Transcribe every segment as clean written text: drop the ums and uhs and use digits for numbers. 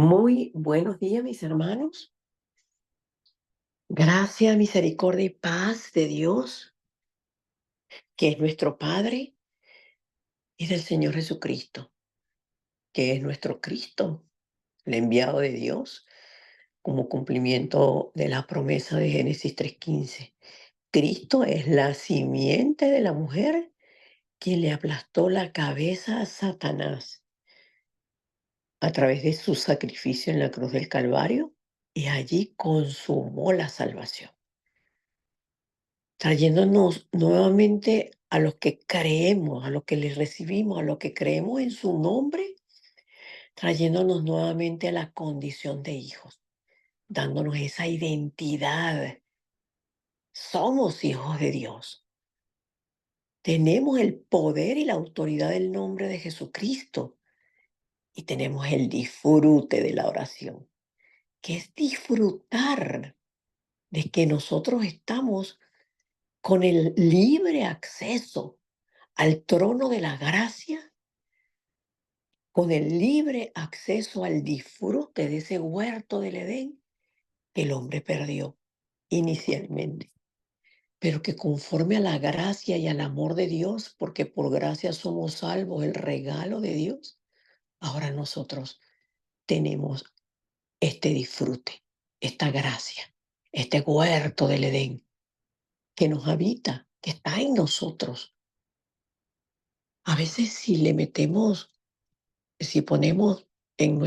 Muy buenos días, mis hermanos. Gracia, misericordia y paz de Dios, que es nuestro Padre, y del Señor Jesucristo, que es nuestro Cristo, el enviado de Dios, como cumplimiento de la promesa de Génesis 3:15. Cristo es la simiente de la mujer que le aplastó la cabeza a Satanás a través de su sacrificio en la cruz del Calvario, y allí consumó la salvación, trayéndonos nuevamente a los que creemos, a los que le recibimos, a los que creemos en su nombre, trayéndonos nuevamente a la condición de hijos, dándonos esa identidad. Somos hijos de Dios. Tenemos el poder y la autoridad del nombre de Jesucristo y tenemos el disfrute de la oración, que es disfrutar de que nosotros estamos con el libre acceso al trono de la gracia, con el libre acceso al disfrute de ese huerto del Edén que el hombre perdió inicialmente, pero que conforme a la gracia y al amor de Dios, porque por gracia somos salvos, el regalo de Dios, ahora nosotros tenemos este disfrute, esta gracia, este huerto del Edén que nos habita, que está en nosotros. A veces si ponemos en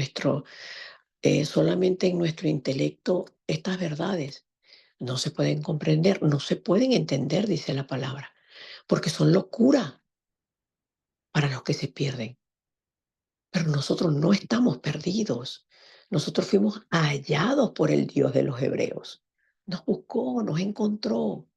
solamente en nuestro intelecto estas verdades, no se pueden comprender, no se pueden entender, dice la palabra, porque son locura para los que se pierden. Pero nosotros no estamos perdidos. Nosotros fuimos hallados por el Dios de los hebreos. Nos buscó, nos encontró.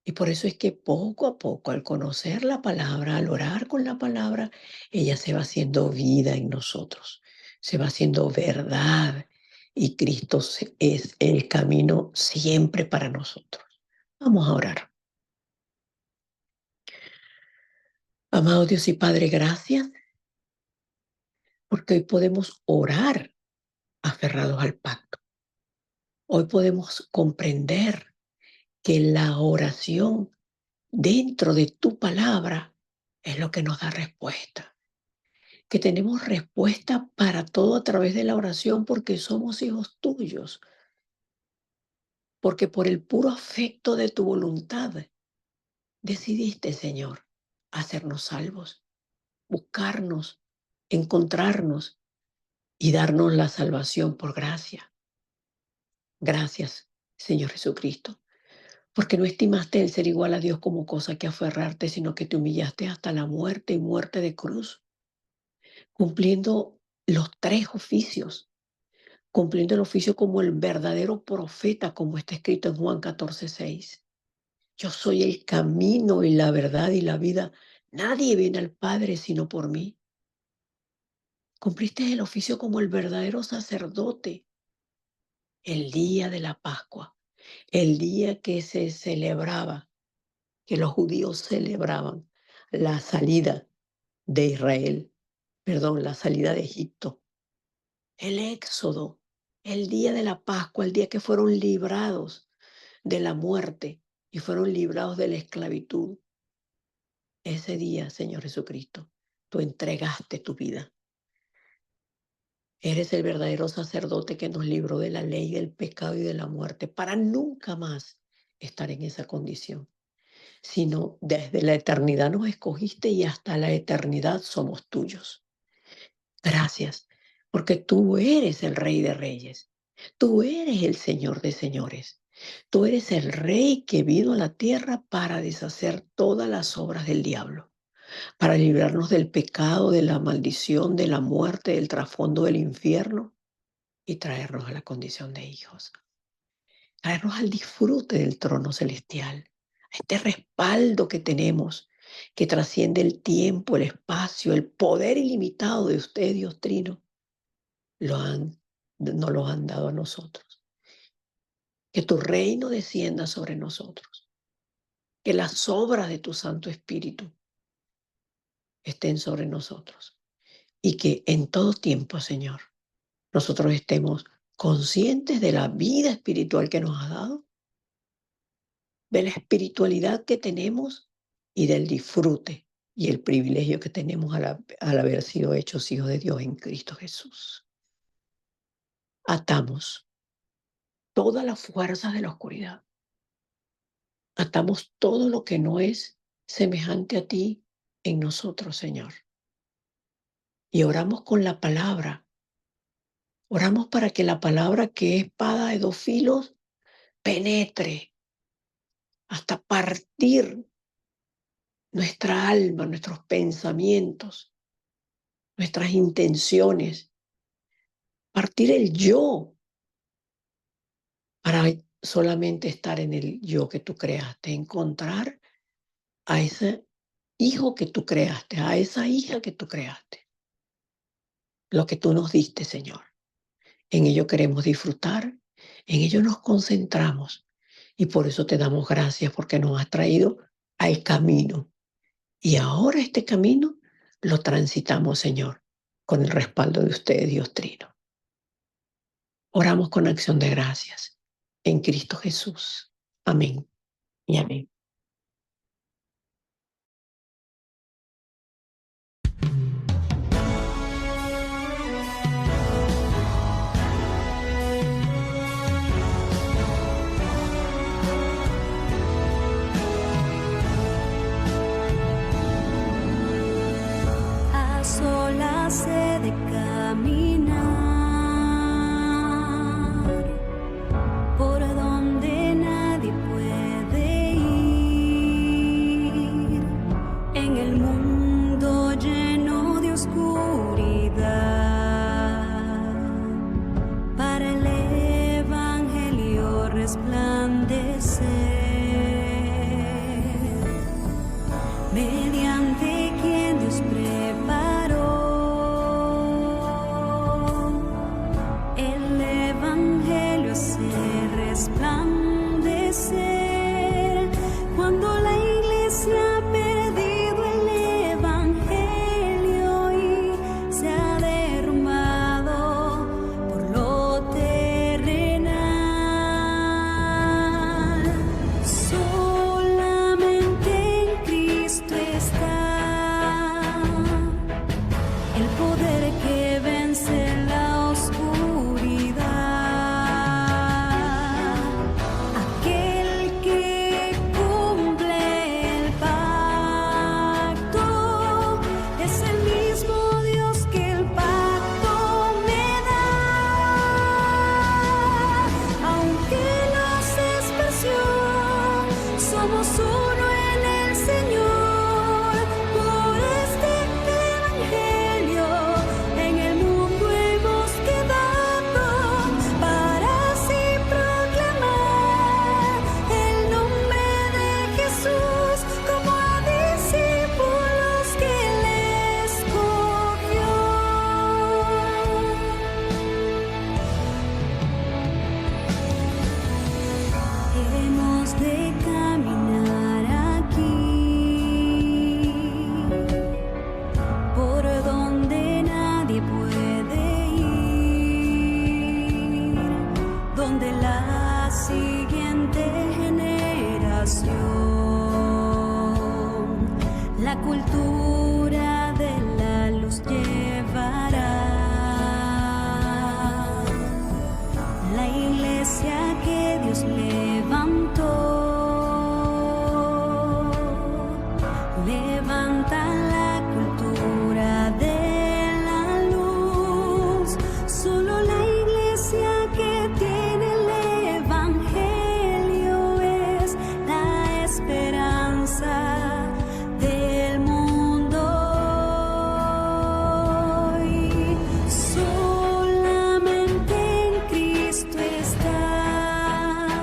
Y por eso es que poco a poco, al conocer la palabra, al orar con la palabra, ella se va haciendo vida en nosotros, se va haciendo verdad. Y Cristo es el camino siempre para nosotros. Vamos a orar. Amado Dios y Padre, gracias porque hoy podemos orar aferrados al pacto. Hoy podemos comprender que la oración dentro de tu palabra es lo que nos da respuesta. Que tenemos respuesta para todo a través de la oración porque somos hijos tuyos, porque por el puro afecto de tu voluntad decidiste, Señor, hacernos salvos, buscarnos, encontrarnos y darnos la salvación por gracia. Gracias, Señor Jesucristo, porque no estimaste el ser igual a Dios como cosa que aferrarte, sino que te humillaste hasta la muerte y muerte de cruz, cumpliendo los tres oficios, cumpliendo el oficio como el verdadero profeta, como está escrito en Juan 14:6. Yo soy el camino y la verdad y la vida. Nadie viene al Padre sino por mí. Cumpliste el oficio como el verdadero sacerdote el día de la Pascua, el día que se celebraba, que los judíos celebraban la salida de Israel, perdón, la salida de Egipto, el éxodo, el día de la Pascua, el día que fueron librados de la muerte y fueron librados de la esclavitud. Ese día, Señor Jesucristo, tú entregaste tu vida. Eres el verdadero sacerdote que nos libró de la ley, del pecado y de la muerte para nunca más estar en esa condición, sino desde la eternidad nos escogiste y hasta la eternidad somos tuyos. Gracias, porque tú eres el Rey de Reyes, tú eres el Señor de Señores, tú eres el Rey que vino a la tierra para deshacer todas las obras del diablo, para librarnos del pecado, de la maldición, de la muerte, del trasfondo del infierno y traernos a la condición de hijos, traernos al disfrute del trono celestial, a este respaldo que tenemos, que trasciende el tiempo, el espacio, el poder ilimitado de usted, Dios Trino, nos lo han dado a nosotros. Que tu reino descienda sobre nosotros, que las obras de tu Santo Espíritu estén sobre nosotros y que en todo tiempo, Señor, nosotros estemos conscientes de la vida espiritual que nos ha dado, de la espiritualidad que tenemos y del disfrute y el privilegio que tenemos al haber sido hechos hijos de Dios en Cristo Jesús. Atamos todas las fuerzas de la oscuridad. Atamos todo lo que no es semejante a ti en nosotros, Señor. Y oramos con la palabra. Oramos para que la palabra, que es espada de dos filos, penetre hasta partir nuestra alma, nuestros pensamientos, nuestras intenciones, partir el yo para solamente estar en el yo que tú creaste, encontrar a ese hijo que tú creaste, a esa hija que tú creaste, lo que tú nos diste, Señor. En ello queremos disfrutar, en ello nos concentramos y por eso te damos gracias porque nos has traído al camino. Y ahora este camino lo transitamos, Señor, con el respaldo de usted, Dios Trino. Oramos con acción de gracias en Cristo Jesús. Amén y amén. A solas he de caminar por donde nadie puede ir, en el mundo lleno de oscuridad, para el evangelio resplandecer, mediante quien Dios preparó el evangelio hace resplandecer. Cuando la iglesia ha perdido el evangelio y se ha derrumbado por lo terrenal, solamente en Cristo está el poder que vence la oscuridad, aquel que cumple el pacto, es el mismo Dios que el pacto me da, aunque los esparció, somos uno en el Señor, por este evangelio en el mundo hemos quedado, para así proclamar el nombre de Jesús como a discípulos que Él escogió. Hemos de caminar aquí por donde nadie puede ir, donde la siguiente generación la cultura de la luz llevará. La iglesia que Dios levantó, levanta la cultura de la luz. Solo la iglesia que tiene el evangelio es la esperanza del mundo hoy. Solamente en Cristo está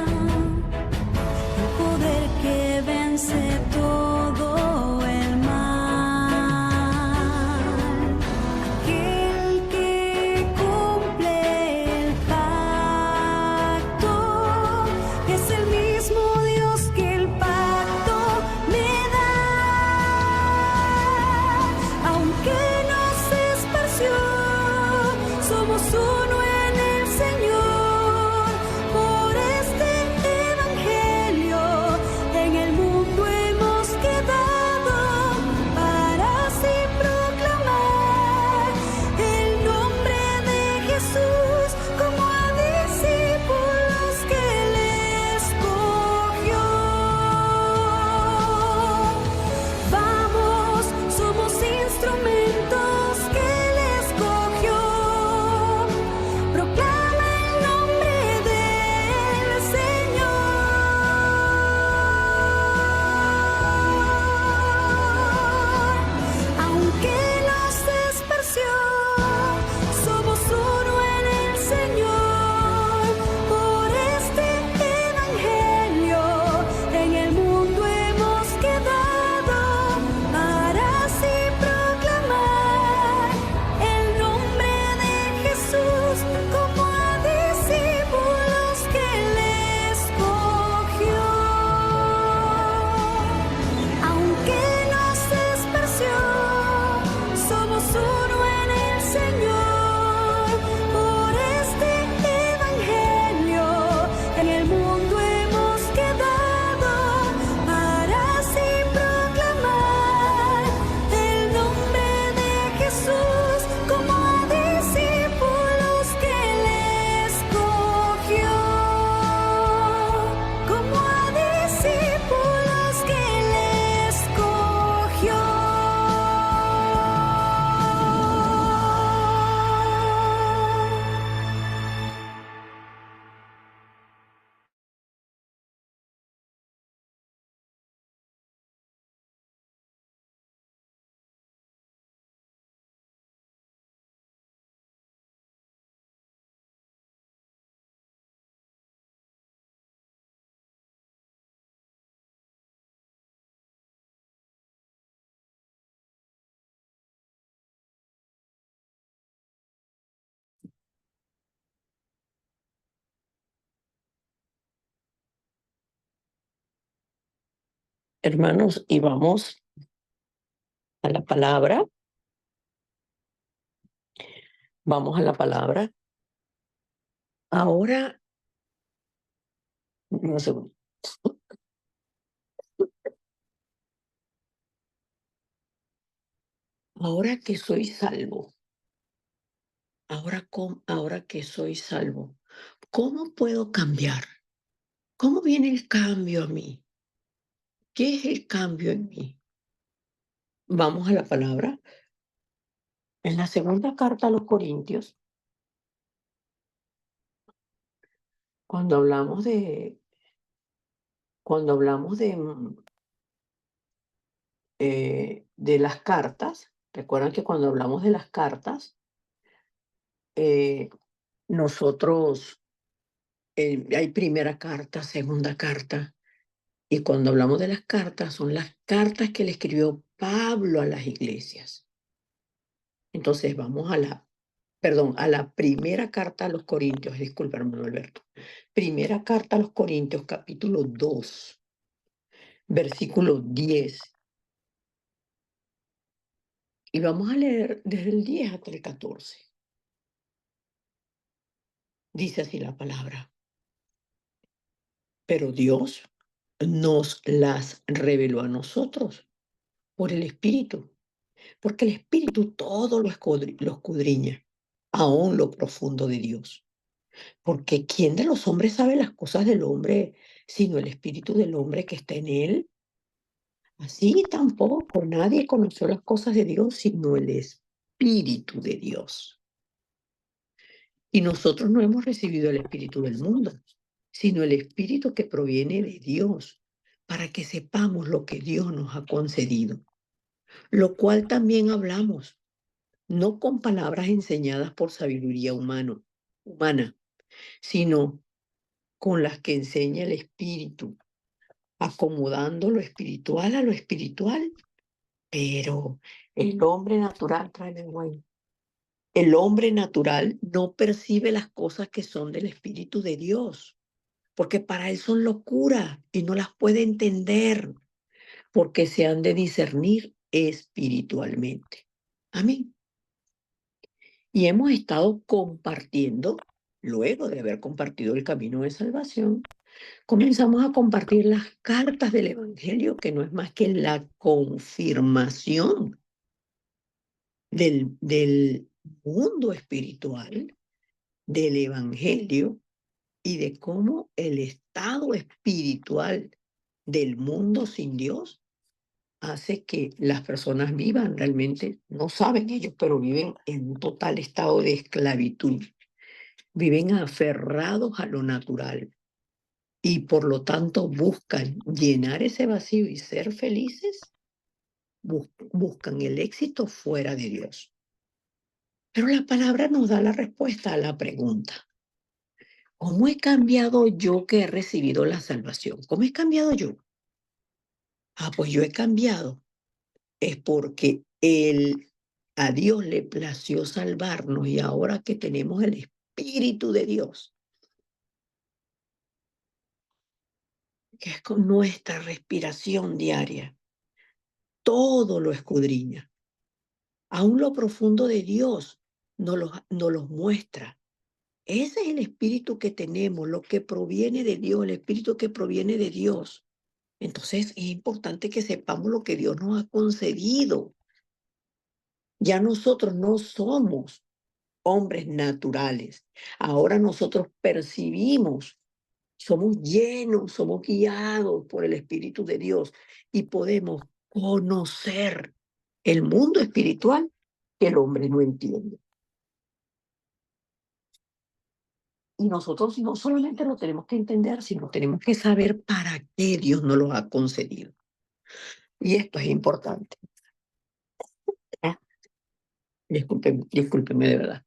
hermanos, y vamos a la palabra. Vamos a la palabra. Ahora, un segundo. Ahora que soy salvo, ahora que soy salvo, ¿cómo puedo cambiar? ¿Cómo viene el cambio a mí? ¿Qué es el cambio en mí? Vamos a la palabra. En la segunda carta a los Corintios, cuando hablamos de, de las cartas, recuerdan que cuando hablamos de las cartas, eh, nosotros, hay primera carta, segunda carta, y cuando hablamos de las cartas, son las cartas que le escribió Pablo a las iglesias. Entonces vamos a la primera carta a los Corintios, disculpa, hermano Alberto. Primera carta a los Corintios, capítulo 2, versículo 10. Y vamos a leer desde el 10 hasta el 14. Dice así la palabra. Pero Dios nos las reveló a nosotros por el Espíritu, porque el Espíritu todo lo escudriña, aún lo profundo de Dios. Porque ¿quién de los hombres sabe las cosas del hombre, sino el Espíritu del hombre que está en él? Así tampoco nadie conoció las cosas de Dios, sino el Espíritu de Dios. Y nosotros no hemos recibido el Espíritu del mundo, sino el Espíritu que proviene de Dios, para que sepamos lo que Dios nos ha concedido, lo cual también hablamos, no con palabras enseñadas por sabiduría humana, sino con las que enseña el Espíritu, acomodando lo espiritual a lo espiritual. Pero el hombre natural trae lenguaje. El hombre natural no percibe las cosas que son del Espíritu de Dios, porque para él son locura y no las puede entender, porque se han de discernir espiritualmente. Amén. Y hemos estado compartiendo, luego de haber compartido el camino de salvación, comenzamos a compartir las cartas del Evangelio, que no es más que la confirmación del mundo espiritual, del Evangelio y de cómo el estado espiritual del mundo sin Dios hace que las personas vivan realmente, no saben ellos, pero viven en un total estado de esclavitud, viven aferrados a lo natural y por lo tanto buscan llenar ese vacío y ser felices, buscan el éxito fuera de Dios. Pero la palabra nos da la respuesta a la pregunta. ¿Cómo he cambiado yo que he recibido la salvación? ¿Cómo he cambiado yo? Pues yo he cambiado. Es porque a Dios le plació salvarnos y ahora que tenemos el Espíritu de Dios, que es con nuestra respiración diaria, todo lo escudriña. Aún lo profundo de Dios nos los muestra. Ese es el Espíritu que tenemos, lo que proviene de Dios, el Espíritu que proviene de Dios. Entonces es importante que sepamos lo que Dios nos ha concedido. Ya nosotros no somos hombres naturales. Ahora nosotros percibimos, somos llenos, somos guiados por el Espíritu de Dios y podemos conocer el mundo espiritual que el hombre no entiende. Y nosotros no solamente lo tenemos que entender, sino tenemos que saber para qué Dios nos lo ha concedido. Y esto es importante. ¿Ah? Discúlpeme de verdad.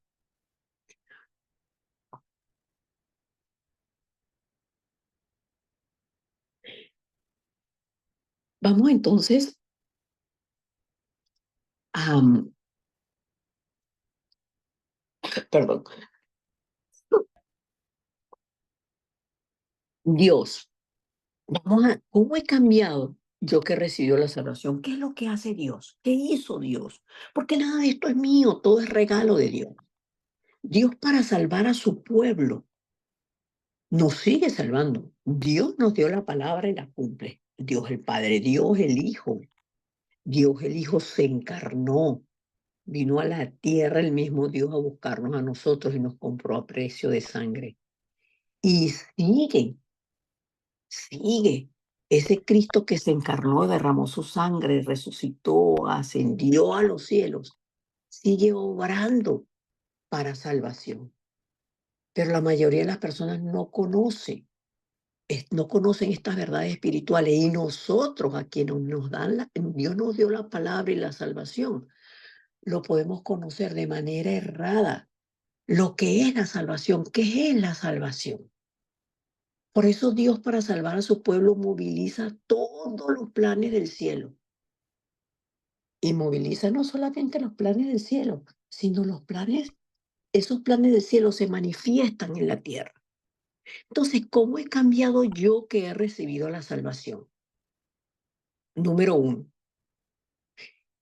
Vamos entonces a, perdón, Dios. ¿Cómo he cambiado? yo que he recibido la salvación, ¿qué es lo que hace Dios? ¿Qué hizo Dios? Porque nada de esto es mío, todo es regalo de Dios. Dios para salvar a su pueblo nos sigue salvando. Dios nos dio la palabra y la cumple. Dios el Padre, Dios el Hijo. Dios el Hijo se encarnó, vino a la tierra el mismo Dios a buscarnos a nosotros y nos compró a precio de sangre. Y sigue. Ese Cristo que se encarnó, derramó su sangre, resucitó, ascendió a los cielos, sigue obrando para salvación. Pero la mayoría de las personas no conocen estas verdades espirituales y nosotros a quienes nos dan Dios nos dio la palabra y la salvación, lo podemos conocer de manera errada. Lo que es la salvación, ¿qué es la salvación? Por eso Dios para salvar a su pueblo moviliza todos los planes del cielo. Y moviliza no solamente los planes del cielo, sino esos planes del cielo se manifiestan en la tierra. Entonces, ¿cómo he cambiado yo que he recibido la salvación? Número uno,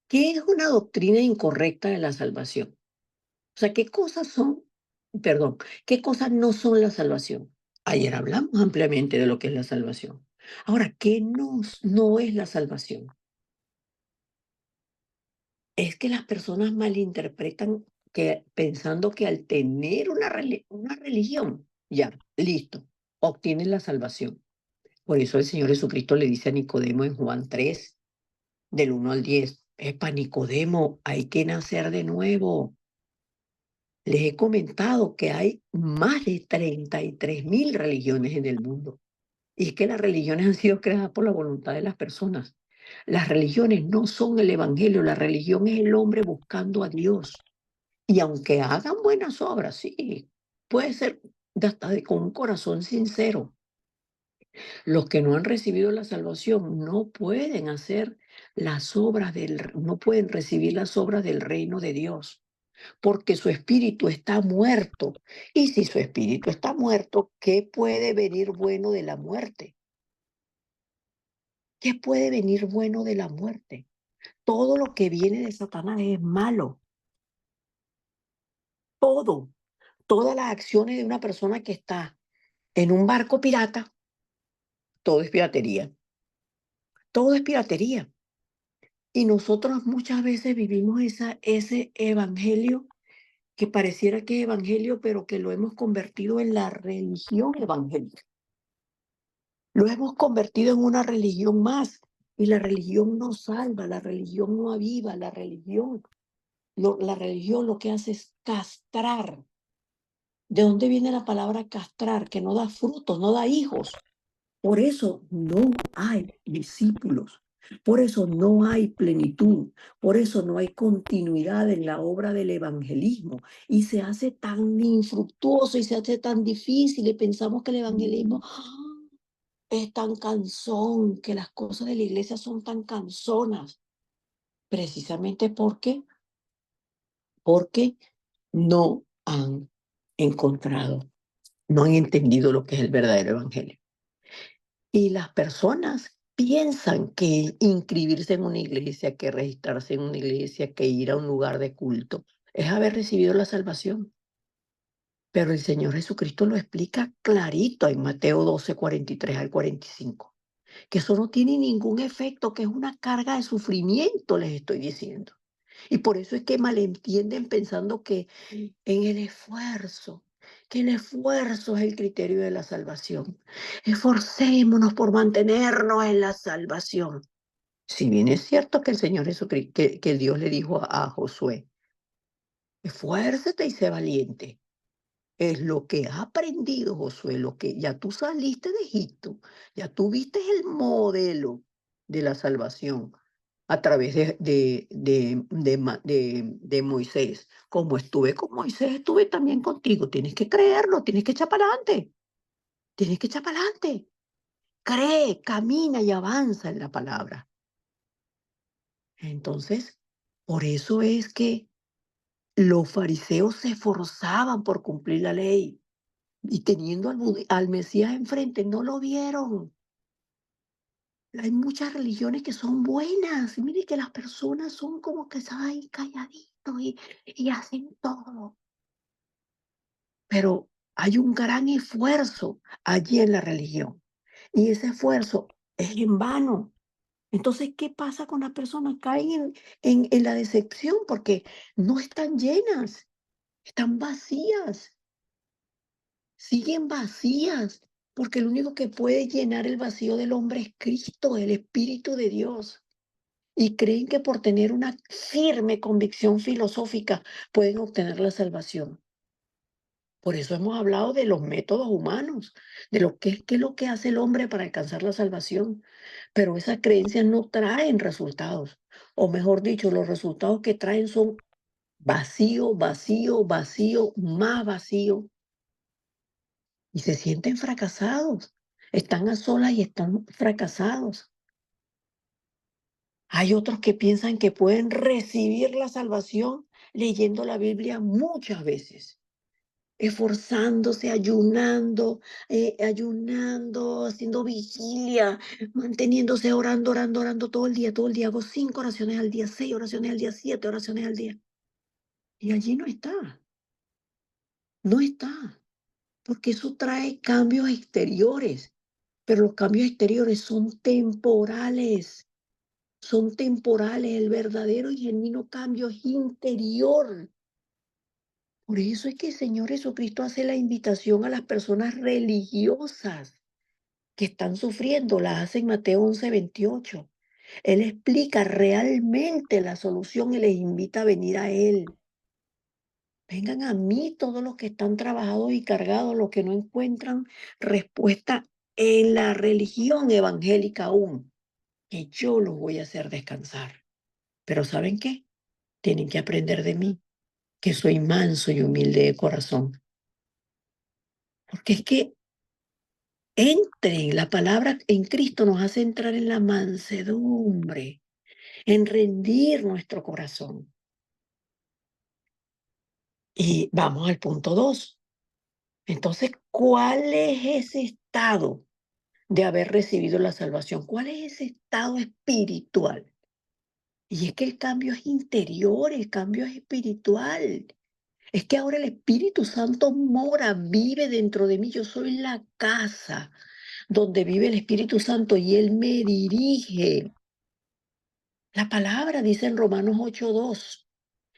¿qué es una doctrina incorrecta de la salvación? O sea, qué cosas no son la salvación? Ayer hablamos ampliamente de lo que es la salvación. Ahora, ¿qué no es la salvación? Es que las personas malinterpretan que pensando que al tener una religión, ya, listo, obtienen la salvación. Por eso el Señor Jesucristo le dice a Nicodemo en Juan 3, del 1 al 10, para Nicodemo, hay que nacer de nuevo. Les he comentado que hay más de 33.000 religiones en el mundo. Y es que las religiones han sido creadas por la voluntad de las personas. Las religiones no son el evangelio, la religión es el hombre buscando a Dios. Y aunque hagan buenas obras, sí, puede ser con un corazón sincero. Los que no han recibido la salvación no pueden no pueden recibir las obras del reino de Dios, porque su espíritu está muerto. Y si su espíritu está muerto, ¿qué puede venir bueno de la muerte? ¿Qué puede venir bueno de la muerte? Todo lo que viene de Satanás es malo. Todo. Todas las acciones de una persona que está en un barco pirata, todo es piratería. Todo es piratería. Y nosotros muchas veces vivimos ese evangelio que pareciera que es evangelio, pero que lo hemos convertido en la religión evangélica. Lo hemos convertido en una religión más. Y la religión no salva, la religión no aviva, la religión lo que hace es castrar. ¿De dónde viene la palabra castrar? Que no da frutos, no da hijos. Por eso no hay discípulos, por eso no hay plenitud, por eso no hay continuidad en la obra del evangelismo y se hace tan infructuoso y se hace tan difícil y pensamos que el evangelismo es tan cansón, que las cosas de la iglesia son tan cansonas, precisamente porque no han encontrado, no han entendido lo que es el verdadero evangelio. Y las personas piensan que inscribirse en una iglesia, que registrarse en una iglesia, que ir a un lugar de culto, es haber recibido la salvación. Pero el Señor Jesucristo lo explica clarito en Mateo 12, 43 al 45, que eso no tiene ningún efecto, que es una carga de sufrimiento, les estoy diciendo. Y por eso es que malentienden pensando que en el esfuerzo, que el esfuerzo es el criterio de la salvación. Esforcémonos por mantenernos en la salvación. Si bien es cierto que el Señor Jesucristo, que Dios le dijo a Josué, esfuérzate y sé valiente. Es lo que has aprendido, Josué, lo que ya tú saliste de Egipto, ya tú viste el modelo de la salvación a través de Moisés. Como estuve con Moisés, estuve también contigo. Tienes que creerlo, tienes que echar para adelante, tienes que echar para adelante. Cree, camina y avanza en la palabra. Entonces, por eso es que los fariseos se esforzaban por cumplir la ley y teniendo al Mesías enfrente, no lo vieron. Hay muchas religiones que son buenas. Y mire que las personas son como que ay, calladitos y hacen todo. Pero hay un gran esfuerzo allí en la religión. Y ese esfuerzo es en vano. Entonces, ¿qué pasa con las personas? Caen en la decepción porque no están llenas, están vacías, siguen vacías, porque el único que puede llenar el vacío del hombre es Cristo, el Espíritu de Dios. Y creen que por tener una firme convicción filosófica pueden obtener la salvación. Por eso hemos hablado de los métodos humanos, de lo que qué es lo que hace el hombre para alcanzar la salvación. Pero esas creencias no traen resultados. O mejor dicho, los resultados que traen son vacío, vacío, vacío, más vacío. Y se sienten fracasados. Están a solas y están fracasados. Hay otros que piensan que pueden recibir la salvación leyendo la Biblia muchas veces, esforzándose, ayunando, haciendo vigilia, manteniéndose orando, orando, orando todo el día, todo el día. Hago 5 oraciones al día, 6 oraciones al día, 7 oraciones al día. Y allí no está, no está, porque eso trae cambios exteriores, pero los cambios exteriores son temporales. Son temporales, el verdadero y genuino cambio es interior. Por eso es que el Señor Jesucristo hace la invitación a las personas religiosas que están sufriendo, la hace en Mateo 11:28. Él explica realmente la solución y les invita a venir a Él. Vengan a mí todos los que están trabajados y cargados, los que no encuentran respuesta en la religión evangélica aún, que yo los voy a hacer descansar. Pero ¿saben qué? Tienen que aprender de mí, que soy manso y humilde de corazón. Porque es que la palabra en Cristo nos hace entrar en la mansedumbre, en rendir nuestro corazón. Y vamos al punto 2. Entonces, ¿cuál es ese estado de haber recibido la salvación? ¿Cuál es ese estado espiritual? Y es que el cambio es interior, el cambio es espiritual. Es que ahora el Espíritu Santo mora, vive dentro de mí. Yo soy la casa donde vive el Espíritu Santo y Él me dirige. La palabra dice en Romanos 8:2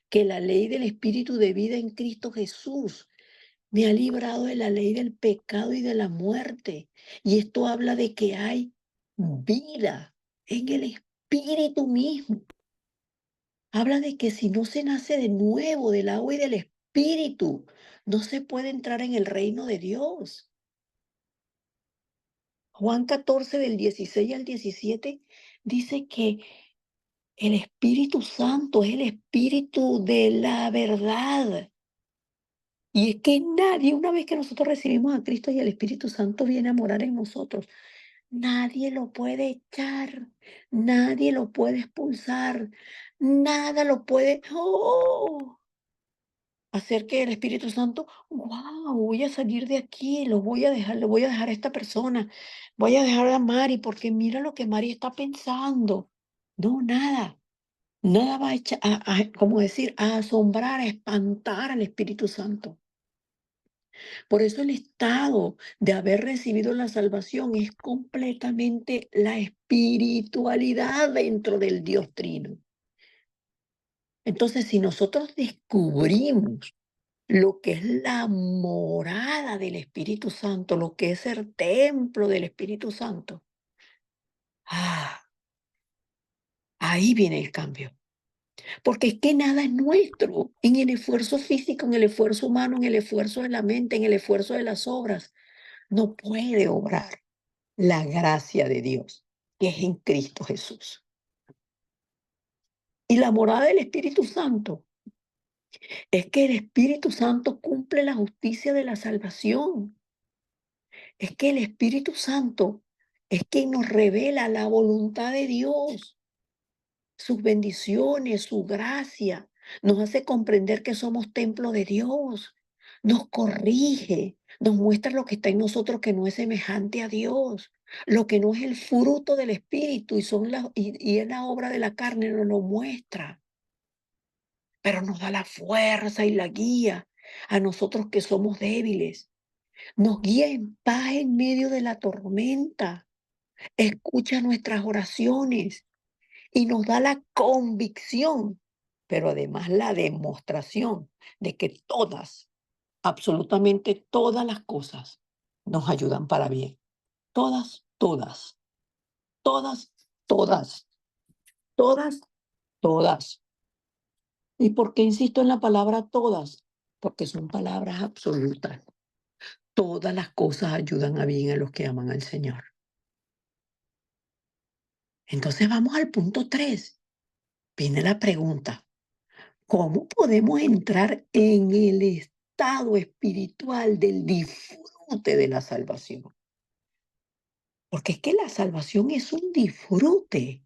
que la ley del Espíritu de vida en Cristo Jesús me ha librado de la ley del pecado y de la muerte. Y esto habla de que hay vida en el Espíritu mismo. Habla de que si no se nace de nuevo del agua y del Espíritu, no se puede entrar en el reino de Dios. Juan 14 del 16 al 17 dice que el Espíritu Santo es el Espíritu de la verdad. Y es que nadie, una vez que nosotros recibimos a Cristo y el Espíritu Santo viene a morar en nosotros, nadie lo puede echar, nadie lo puede expulsar, nada lo puede hacer que el Espíritu Santo, wow, voy a salir de aquí, lo voy a dejar, le voy a dejar a esta persona, voy a dejar a Mari porque mira lo que Mari está pensando. No, nada. Nada va a echar, como decir, a asombrar, a espantar al Espíritu Santo. Por eso el estado de haber recibido la salvación es completamente la espiritualidad dentro del Dios Trino. Entonces, si nosotros descubrimos lo que es la morada del Espíritu Santo, lo que es el templo del Espíritu Santo, ah, ahí viene el cambio. Porque es que nada es nuestro. En el esfuerzo físico, en el esfuerzo humano, en el esfuerzo de la mente, en el esfuerzo de las obras, no puede obrar la gracia de Dios, que es en Cristo Jesús. Y la morada del Espíritu Santo es que el Espíritu Santo cumple la justicia de la salvación. Es que el Espíritu Santo es quien nos revela la voluntad de Dios, sus bendiciones, su gracia. Nos hace comprender que somos templo de Dios. nos corrige, nos muestra lo que está en nosotros que no es semejante a Dios, lo que no es el fruto del Espíritu y es la obra de la carne, nos lo muestra, pero nos da la fuerza y la guía a nosotros que somos débiles. Nos guía en paz en medio de la tormenta, escucha nuestras oraciones y nos da la convicción, pero además la demostración de que todas, absolutamente todas las cosas nos ayudan para bien. Todas, todas, todas, todas, todas, todas. ¿Y por qué insisto en la palabra todas? Porque son palabras absolutas. Todas las cosas ayudan a bien a los que aman al Señor. Entonces vamos al punto 3. Viene la pregunta, ¿cómo podemos entrar en el estado espiritual del disfrute de la salvación? Porque es que la salvación es un disfrute,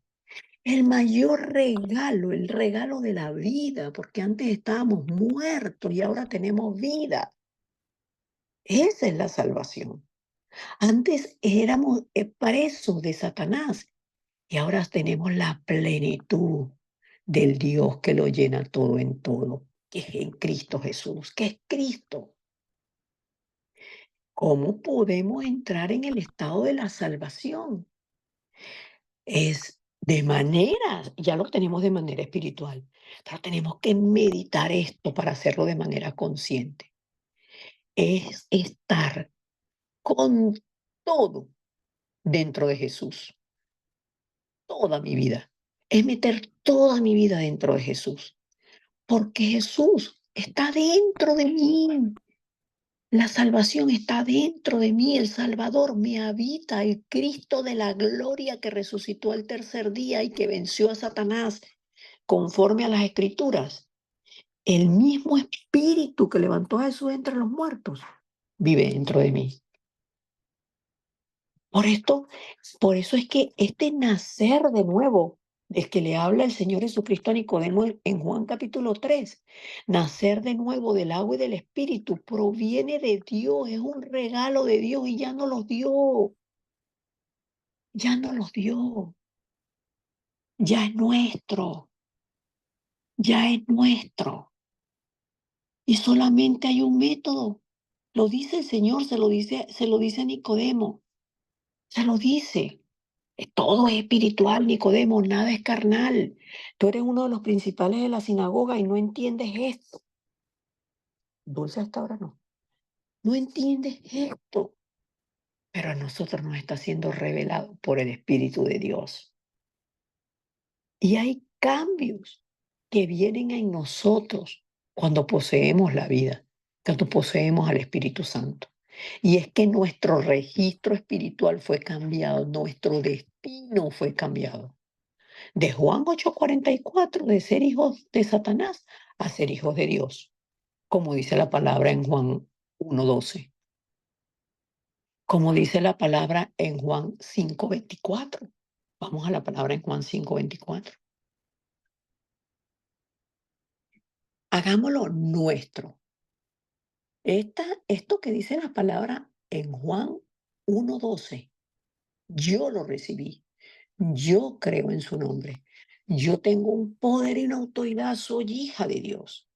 el mayor regalo, el regalo de la vida, porque antes estábamos muertos y ahora tenemos vida. Esa es la salvación. Antes éramos presos de Satanás y ahora tenemos la plenitud del Dios que lo llena todo en todo, que es en Cristo Jesús, que es Cristo. ¿Cómo podemos entrar en el estado de la salvación? Es de manera, ya lo tenemos de manera espiritual, pero tenemos que meditar esto para hacerlo de manera consciente. Es estar con todo dentro de Jesús, toda mi vida. Es meter toda mi vida dentro de Jesús, porque Jesús está dentro de mí. La salvación está dentro de mí, el Salvador me habita, el Cristo de la gloria que resucitó al tercer día y que venció a Satanás conforme a las Escrituras. El mismo Espíritu que levantó a Jesús entre los muertos vive dentro de mí. Por esto, por eso es que este nacer de nuevo, del que le habla el Señor Jesucristo a Nicodemo en Juan capítulo 3, nacer de nuevo del agua y del Espíritu, proviene de Dios, es un regalo de Dios y ya no los dio, ya no los dio, ya es nuestro, ya es nuestro. Y solamente hay un método, lo dice el Señor, se lo dice a Nicodemo, se lo dice. Todo es espiritual, Nicodemo, nada es carnal. Tú eres uno de los principales de la sinagoga y no entiendes esto. Dulce hasta ahora no. No entiendes esto. Pero a nosotros nos está siendo revelado por el Espíritu de Dios. Y hay cambios que vienen en nosotros cuando poseemos la vida, cuando poseemos al Espíritu Santo. Y es que nuestro registro espiritual fue cambiado, nuestro destino fue cambiado. De Juan 8:44, de ser hijos de Satanás a ser hijos de Dios, como dice la palabra en Juan 1:12, como dice la palabra en Juan 5:24. Vamos a la palabra en Juan 5:24. Hagámoslo nuestro. Esto que dice la palabra en Juan 1:12, yo lo recibí, yo creo en su nombre, yo tengo un poder y una autoridad, soy hija de Dios.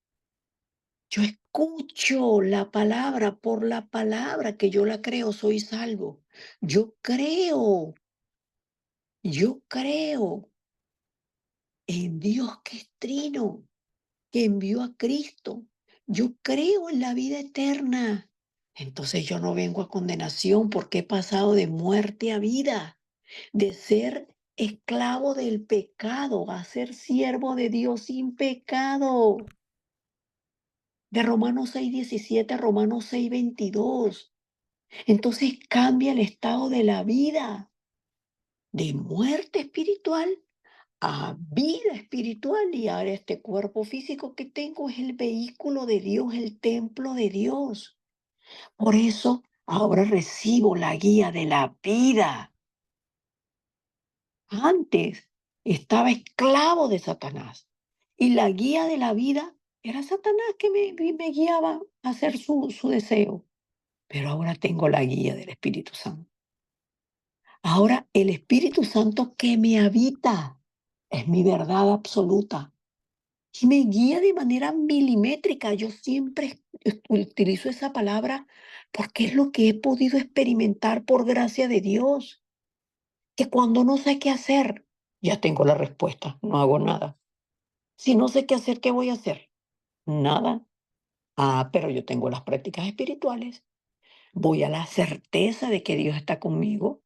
Yo escucho la palabra, por la palabra que yo la creo, soy salvo. Yo creo en Dios que es trino, que envió a Cristo. Yo creo en la vida eterna. Entonces yo no vengo a condenación porque he pasado de muerte a vida, de ser esclavo del pecado a ser siervo de Dios sin pecado. De Romanos 6:17 a Romanos 6:22. Entonces cambia el estado de la vida, de muerte espiritual a vida espiritual. Y ahora este cuerpo físico que tengo es el vehículo de Dios, el templo de Dios. Por eso ahora recibo la guía de la vida. Antes estaba esclavo de Satanás y la guía de la vida Era Satanás que me guiaba a hacer su deseo, pero ahora tengo la guía del Espíritu Santo. Ahora el Espíritu Santo que me habita es mi verdad absoluta y me guía de manera milimétrica. Yo siempre utilizo esa palabra porque es lo que he podido experimentar por gracia de Dios, que cuando no sé qué hacer, ya tengo la respuesta, no hago nada. Si no sé qué hacer, ¿qué voy a hacer? Nada. Ah, pero yo tengo las prácticas espirituales. Voy a la certeza de que Dios está conmigo.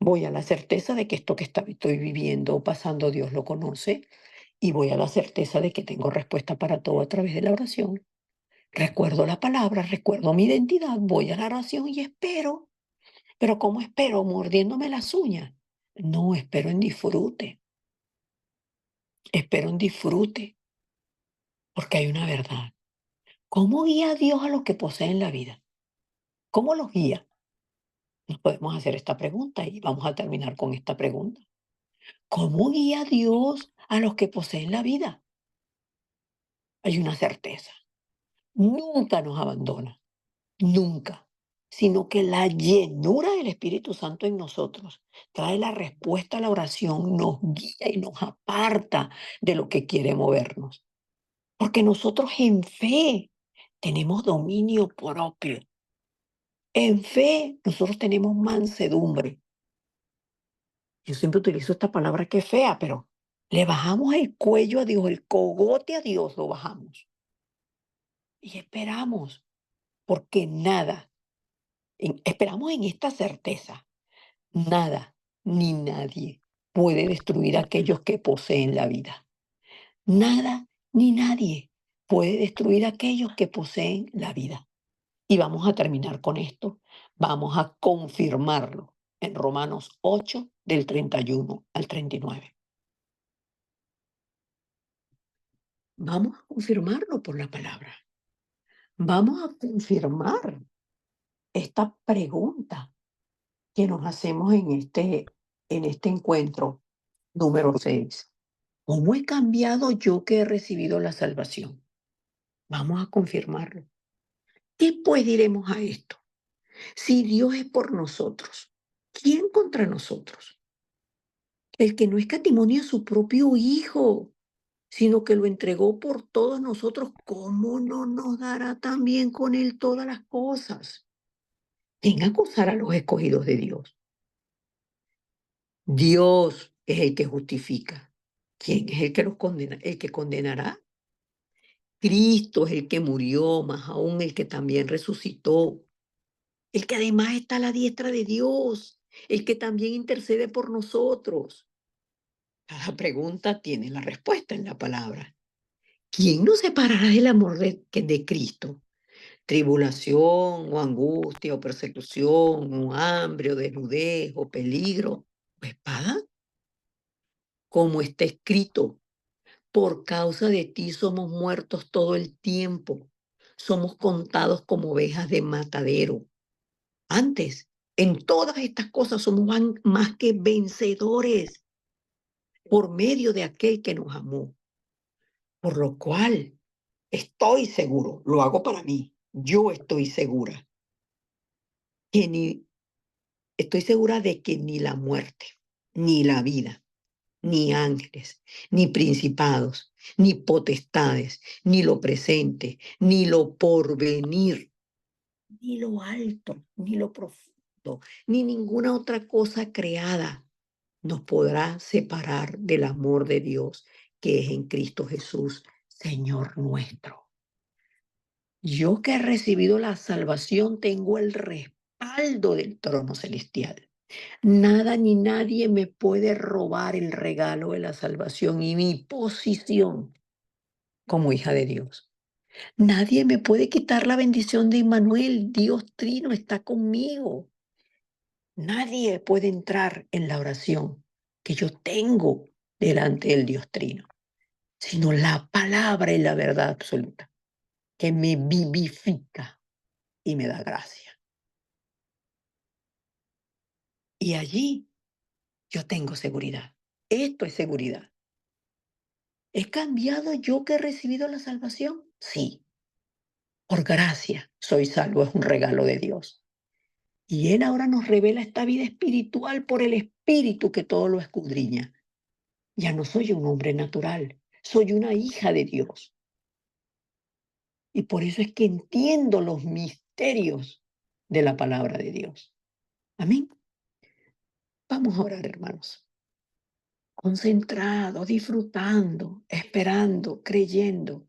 Voy a la certeza de que esto que estoy viviendo o pasando, Dios lo conoce. Y voy a la certeza de que tengo respuesta para todo a través de la oración. Recuerdo la palabra, recuerdo mi identidad, voy a la oración y espero. Pero ¿cómo espero? Mordiéndome las uñas. No, espero en disfrute. Espero en disfrute, porque hay una verdad. ¿Cómo guía a Dios a los que poseen la vida? ¿Cómo los guía? Nos podemos hacer esta pregunta y vamos a terminar con esta pregunta. ¿Cómo guía Dios a los que poseen la vida? Hay una certeza. Nunca nos abandona, nunca, sino que la llenura del Espíritu Santo en nosotros trae la respuesta a la oración, nos guía y nos aparta de lo que quiere movernos. Porque nosotros en fe tenemos dominio propio. En fe nosotros tenemos mansedumbre. Yo siempre utilizo esta palabra que es fea, pero le bajamos el cuello a Dios, el cogote a Dios lo bajamos. Y esperamos, porque nada, esperamos en esta certeza, nada ni nadie puede destruir a aquellos que poseen la vida. Nada ni nadie puede destruir a aquellos que poseen la vida. Y vamos a terminar con esto. Vamos a confirmarlo en Romanos 8, del 31 al 39. Vamos a confirmarlo por la palabra. Vamos a confirmar esta pregunta que nos hacemos en este encuentro número 6. ¿Cómo he cambiado yo que he recibido la salvación? Vamos a confirmarlo. ¿Qué pues diremos a esto? Si Dios es por nosotros, ¿quién contra nosotros? El que no escatimó a su propio Hijo, sino que lo entregó por todos nosotros, ¿cómo no nos dará también con él todas las cosas? ¿Quién acusará a los escogidos de Dios? Dios es el que justifica. ¿Quién es el que los condena? El que condenará. Cristo es el que murió, más aún el que también resucitó, el que además está a la diestra de Dios, el que también intercede por nosotros. Cada pregunta tiene la respuesta en la palabra. ¿Quién nos separará del amor de Cristo? Tribulación o angustia o persecución o hambre o desnudez o peligro o espada. Como está escrito, por causa de ti somos muertos todo el tiempo. Somos contados como ovejas de matadero. Antes, en todas estas cosas somos más que vencedores por medio de aquel que nos amó. Por lo cual, estoy seguro, lo hago para mí. Yo que ni, estoy segura de que ni la muerte, ni la vida, ni ángeles, ni principados, ni potestades, ni lo presente, ni lo porvenir, ni lo alto, ni lo profundo, ni ninguna otra cosa creada nos podrá separar del amor de Dios que es en Cristo Jesús, Señor nuestro. Yo que he recibido la salvación tengo el respaldo del trono celestial. Nada ni nadie me puede robar el regalo de la salvación y mi posición como hija de Dios. Nadie me puede quitar la bendición de Emmanuel. Dios Trino está conmigo. Nadie puede entrar en la oración que yo tengo delante del Dios Trino, sino la palabra y la verdad absoluta que me vivifica y me da gracia. Y allí yo tengo seguridad. Esto es seguridad. ¿He cambiado yo que he recibido la salvación? Sí, por gracia soy salvo, es un regalo de Dios. Y Él ahora nos revela esta vida espiritual por el Espíritu que todo lo escudriña. Ya no soy un hombre natural, soy una hija de Dios. Y por eso es que entiendo los misterios de la palabra de Dios. Amén. Vamos a orar, hermanos. Concentrados, disfrutando, esperando, creyendo.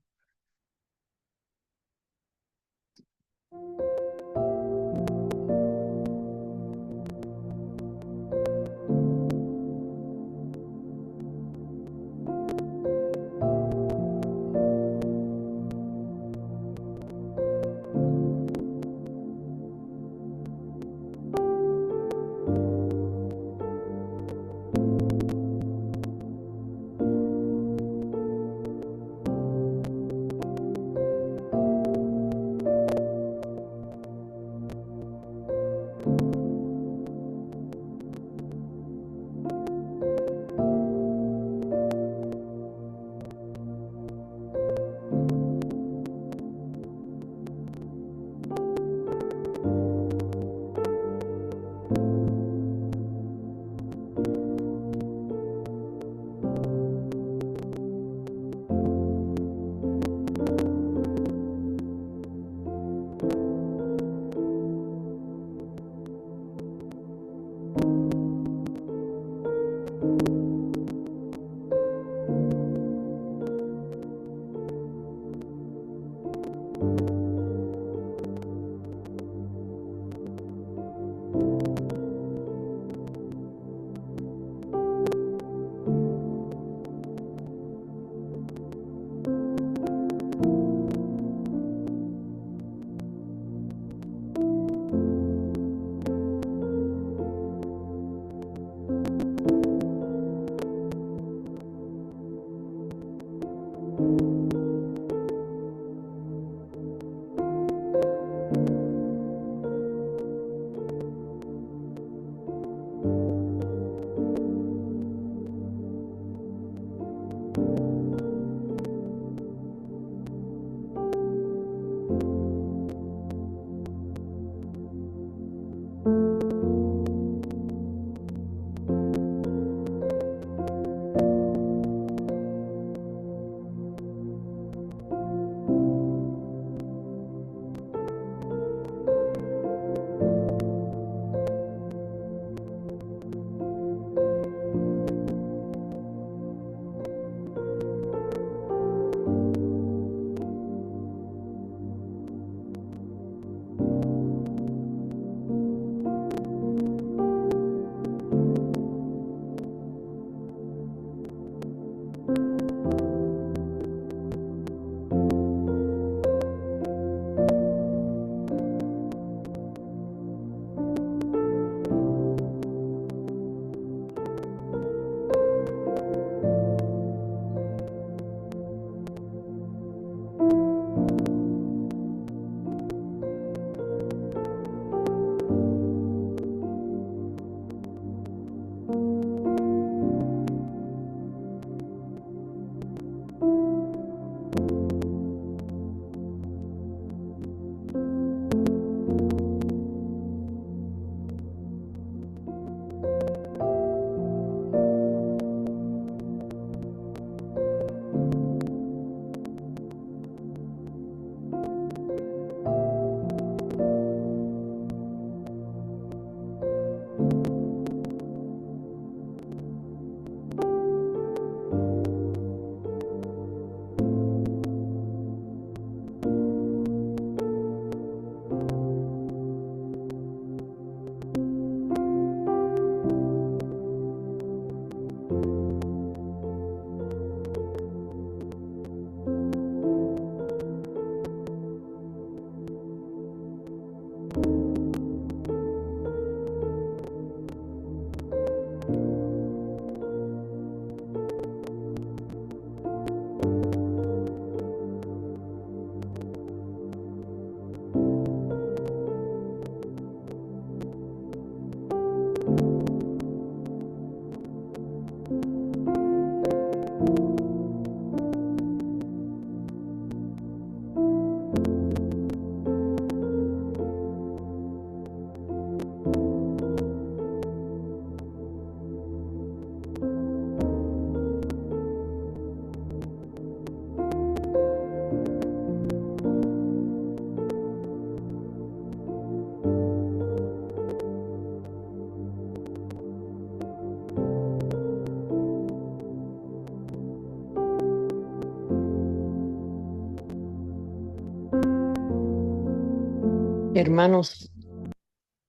Hermanos,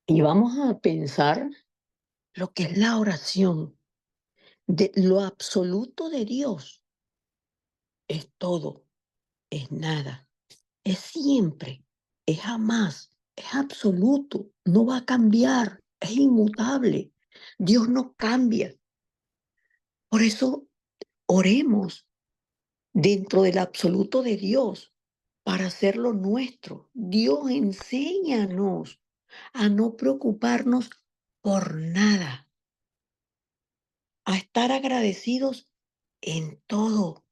y vamos a pensar lo que es la oración, de lo absoluto de Dios. Es todo, es nada, es siempre, es jamás, es absoluto, no va a cambiar, es inmutable. Dios no cambia. Por eso oremos dentro del absoluto de Dios para hacerlo nuestro. Dios, enséñanos a no preocuparnos por nada, a estar agradecidos en todo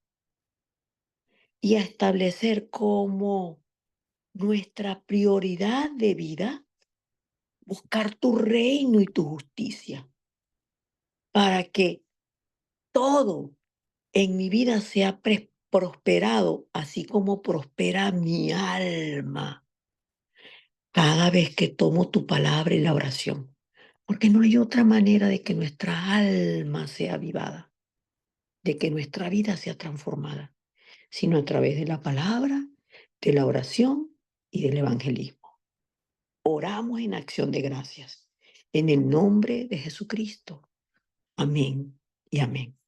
y a establecer como nuestra prioridad de vida buscar tu reino y tu justicia para que todo en mi vida sea prosperado, así como prospera mi alma cada vez que tomo tu palabra y la oración. Porque no hay otra manera de que nuestra alma sea avivada, de que nuestra vida sea transformada, sino a través de la palabra, de la oración y del evangelismo. Oramos en acción de gracias, en el nombre de Jesucristo. Amén y amén.